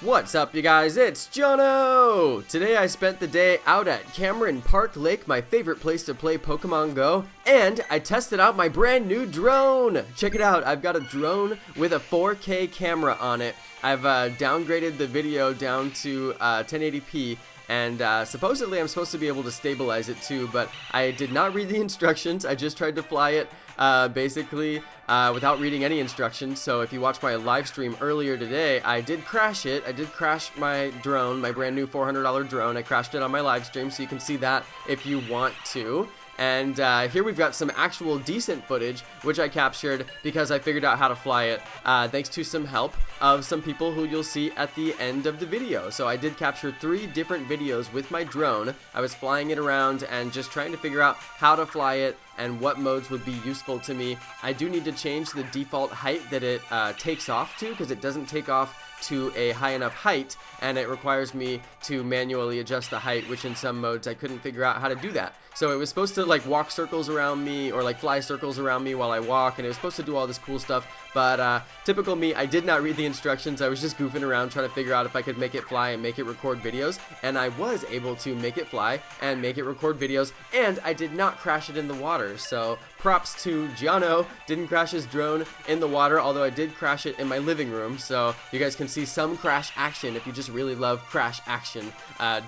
What's up, you guys? It's Jonno! Today I spent the day out at Cameron Park Lake, my favorite place to play Pokemon Go, and I tested out my brand new drone! Check it out, I've got a drone with a 4K camera on it. I've downgraded the video down to 1080p, and supposedly I'm supposed to be able to stabilize it too, but I did not read the instructions. I just tried to fly it basically without reading any instructions. So if you watch my live stream earlier today, I did crash it. I did crash my drone, my brand new $400 drone. I crashed it on my live stream, so you can see that if you want to. And here we've got some actual decent footage, which I captured because I figured out how to fly it, thanks to some help of some people who you'll see at the end of the video. So I did capture 3 different videos with my drone. I was flying it around and just trying to figure out how to fly it and what modes would be useful to me. I do need to change the default height that it takes off to, because it doesn't take off to a high enough height, and it requires me to manually adjust the height, which in some modes I couldn't figure out how to do that. So it was supposed to like walk circles around me, or like fly circles around me while I walk, and it was supposed to do all this cool stuff, but typical me, I did not read the instructions. I was just goofing around trying to figure out if I could make it fly and make it record videos, and I was able to make it fly and make it record videos, and I did not crash it in the water. So props to Jonno, didn't crash his drone in the water, although I did crash it in my living room, so you guys can see some crash action if you just really love crash action.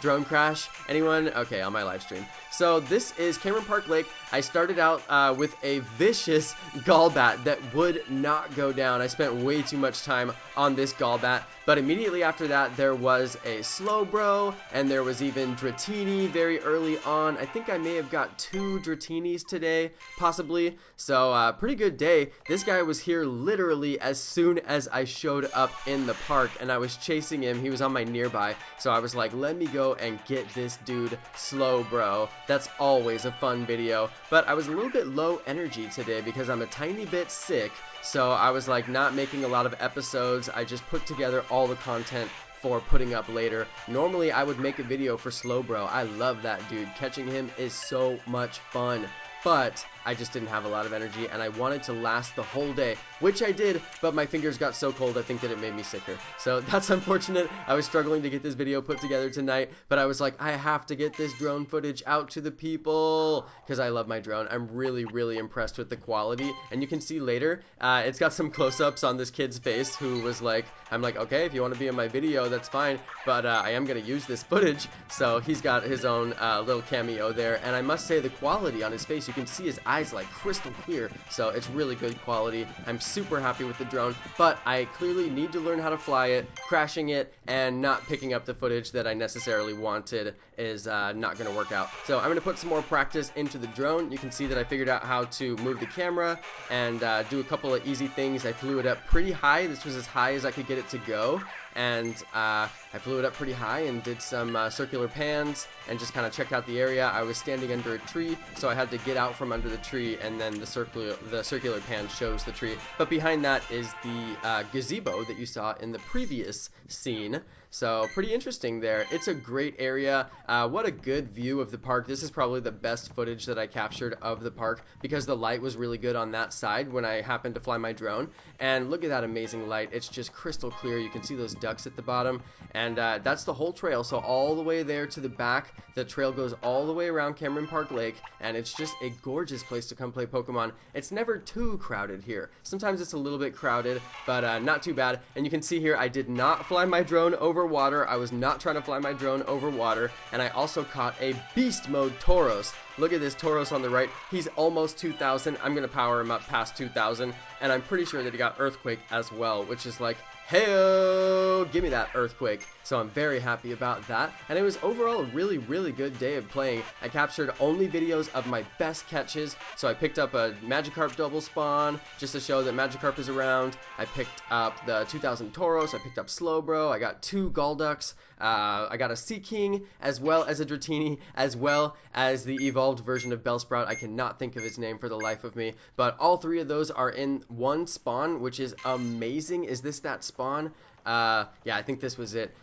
Drone crash, anyone? Okay, on my live stream. So this is Cameron Park Lake. I started out with a vicious Golbat that would not go down. I spent way too much time on this Golbat, but immediately after that there was a Slowbro, and there was even Dratini very early on. I think I may have got 2 Dratinis today, possibly. So pretty good day. This guy was here literally as soon as I showed up in the park, and I was chasing him. He was on my nearby, so I was like, let me go and get this dude Slowbro. That's always a fun video, but I was a little bit low energy today because I'm a tiny bit sick, so I was like not making a lot of episodes. I just put together all the content for putting up later. Normally I would make a video for Slowbro. I love that dude. Catching him is so much fun. But I just didn't have a lot of energy, and I wanted to last the whole day, which I did, but my fingers got so cold I think that it made me sicker. So that's unfortunate. I was struggling to get this video put together tonight, but I was like, I have to get this drone footage out to the people, because I love my drone. I'm really, really impressed with the quality, and you can see later, it's got some close-ups on this kid's face who was like, I'm like, okay, if you want to be in my video, that's fine, but I am going to use this footage. So he's got his own little cameo there, and I must say the quality on his face, you can see his eyes like crystal clear, so it's really good quality. I'm super happy with the drone, but I clearly need to learn how to fly it. Crashing it and not picking up the footage that I necessarily wanted is not going to work out. So I'm going to put some more practice into the drone. You can see that I figured out how to move the camera and do a couple of easy things. I flew it up pretty high. This was as high as I could get it to go, and I flew it up pretty high and did some circular pans and just kind of checked out the area. I was standing under a tree, so I had to get out from under the tree, and then the circular pan shows the tree. But behind that is the gazebo that you saw in the previous scene. So pretty interesting there. It's a great area. What a good view of the park. This is probably the best footage that I captured of the park because the light was really good on that side when I happened to fly my drone. And look at that amazing light. It's just crystal clear. You can see those ducks at the bottom, and that's the whole trail. So all the way there to the back, the trail goes all the way around Cameron Park Lake, and it's just a gorgeous place to come play Pokemon. It's never too crowded here. Sometimes it's a little bit crowded, but not too bad. And you can see here I did not fly my drone over water. I was not trying to fly my drone over water, and I also caught a beast mode Tauros. Look at this Tauros on the right. He's almost 2,000. I'm gonna power him up past 2,000, and I'm pretty sure that he got Earthquake as well, which is like, hey-o, give me that Earthquake. So I'm very happy about that, and it was overall a really, really good day of playing. I captured only videos of my best catches, so I picked up a Magikarp double spawn just to show that Magikarp is around. I picked up the 2000 Tauros, I picked up Slowbro, I got 2 Golducks, I got a Seaking, as well as a Dratini, as well as the evolved version of Bellsprout. I cannot think of his name for the life of me, but all 3 of those are in one spawn, which is amazing. Is this that spawn? Yeah, I think this was it.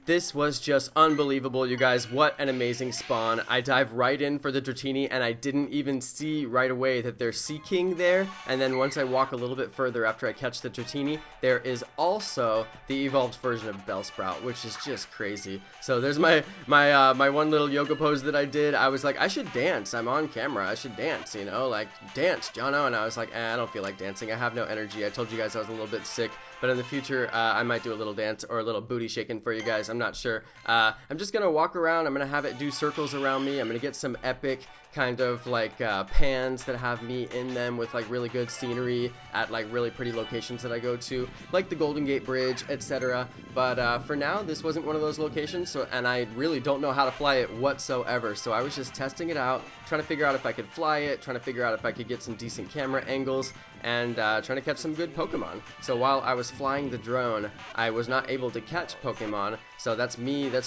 This was just unbelievable, you guys. What an amazing spawn. I dive right in for the Dratini, and I didn't even see right away that there's Sea King there. And then once I walk a little bit further after I catch the Dratini, there is also the evolved version of Bellsprout, which is just crazy. So there's my one little yoga pose that I did. I was like, I should dance. I'm on camera. I should dance, you know, like, dance, Jonno. And I was like, I don't feel like dancing. I have no energy. I told you guys I was a little bit sick. But in the future, I might do a little dance or a little booty shaking for you guys. I'm not sure. I'm just going to walk around. I'm going to have it do circles around me. I'm going to get some epic kind of like pans that have me in them with like really good scenery at like really pretty locations that I go to, like the Golden Gate Bridge, etc. But for now, this wasn't one of those locations, and I really don't know how to fly it whatsoever. So I was just testing it out, trying to figure out if I could fly it, trying to figure out if I could get some decent camera angles, and trying to catch some good Pokemon. So while I was flying the drone, I was not able to catch Pokemon. So that's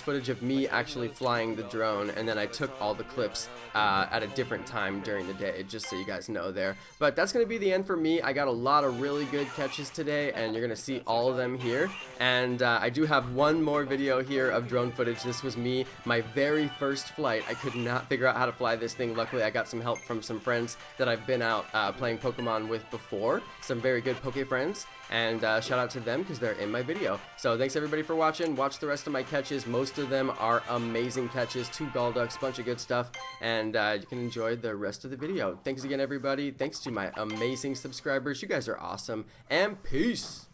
footage of me actually flying the drone, and then I took all the clips at a different time during the day, just so you guys know there. But that's going to be the end for me. I got a lot of really good catches today, and you're going to see all of them here. And I do have one more video here of drone footage. This was me, my very first flight. I could not figure out how to fly this thing. Luckily, I got some help from some friends that I've been out playing Pokemon with before, some very good Poke friends. And shout out to them because they're in my video. So thanks everybody for watching. Watch the rest of my catches. Most of them are amazing catches. 2 Golducks, bunch of good stuff. And you can enjoy the rest of the video. Thanks again, everybody. Thanks to my amazing subscribers. You guys are awesome. And peace.